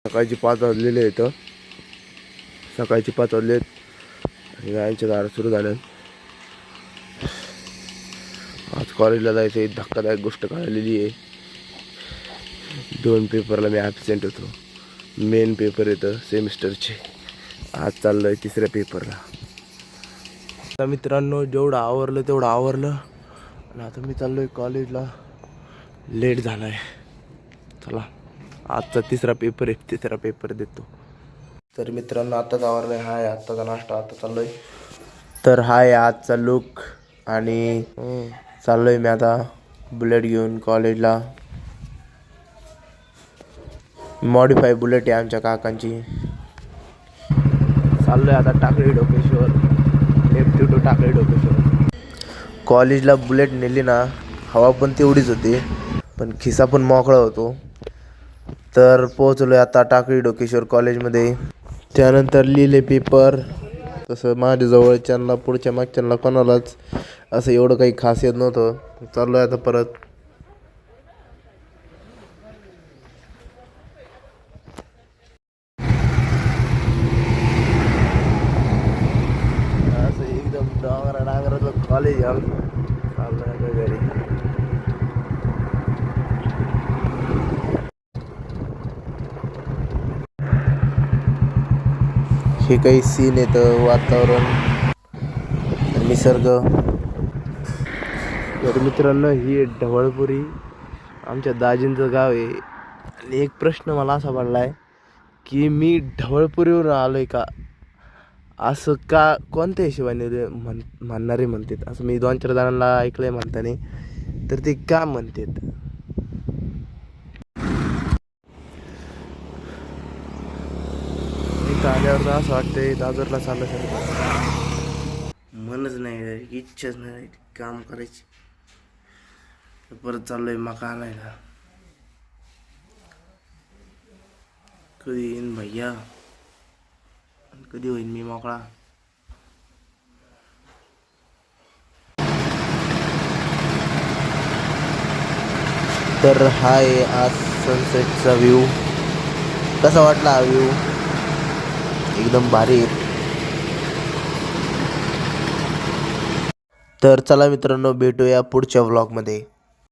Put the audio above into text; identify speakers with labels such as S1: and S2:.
S1: सकाळची 5 वाजलेले आहेत. सकाळची 5 वाजलेत आणि गायांच्या दारा सुरू झाल्या. आज कॉलेजला जायचं आहे. धक्कादायक गोष्ट कळलेली आहे. 2 पेपरला मी ॲबसेंट होतो. मेन पेपर येतं सेमिस्टरचे. आज चाललो आहे 3ऱ्या पेपरला. आता मित्रांनो जेवढं आवरलं तेवढं आवरलं आणि आता मी चाललो आहे कॉलेजला. लेट झाला आहे. चला आजचा 3रा पेपर आहे. 3रा पेपर देतो. तर मित्रांनो आत्ताच आवरलं आहे. हाय आत्ताचा नाश्ता आता चाललो आहे. तर हाय आजचा लुक आणि चाललो आहे मी आता बुलेट घेऊन कॉलेजला. मॉडिफाय बुलेट आहे आमच्या काकांची. चाललो आहे आता टाकळी डोकेश्वर. F2 to Takli डोकेश्वर. कॉलेजला बुलेट नेली ना हवा पण तेवढीच होती पण खिसा पण मोकळा होतो. तर पोहोचलो आहे आता टाकळी डोकेश्वर कॉलेजमध्ये. त्यानंतर लिहिले पेपर. तसं माझ्या जवळच्यांना पुढच्या मागच्यांना कोणालाच असं एवढं काही खास येत नव्हतं. चाललो आहे आता परत. असं एकदम डांगराचं कॉलेज चाललो आहे घरी. हे काही सीन येतं वातावरण निसर्ग. तर मित्रांनो ही ढवळपुरी आमच्या दाजींचं गाव आहे. आणि एक प्रश्न मला असा पडला आहे की मी ढवळपुरीवरून आलो आहे का असं का कोणत्या हिशोबाने म्हणणारे म्हणतात. असं मी 2-4 जणांना ऐकलं आहे म्हणताने. तर ते का म्हणतात. आल्यावर तर असं वाटतंय दादरला चालल्यासारखं. मनच नाही इच्छाच नाही काम करायची. परत चाललोय मका आणायला. कधी येईन भैया कधी होईन मी मोकळा. तर हाय आज सनसेटचा व्ह्यू. कसा वाटला हा व्ह्यू. एकदम भारी. तर चला मित्रांनो भेटूया पुढच्या व्लॉगमध्ये.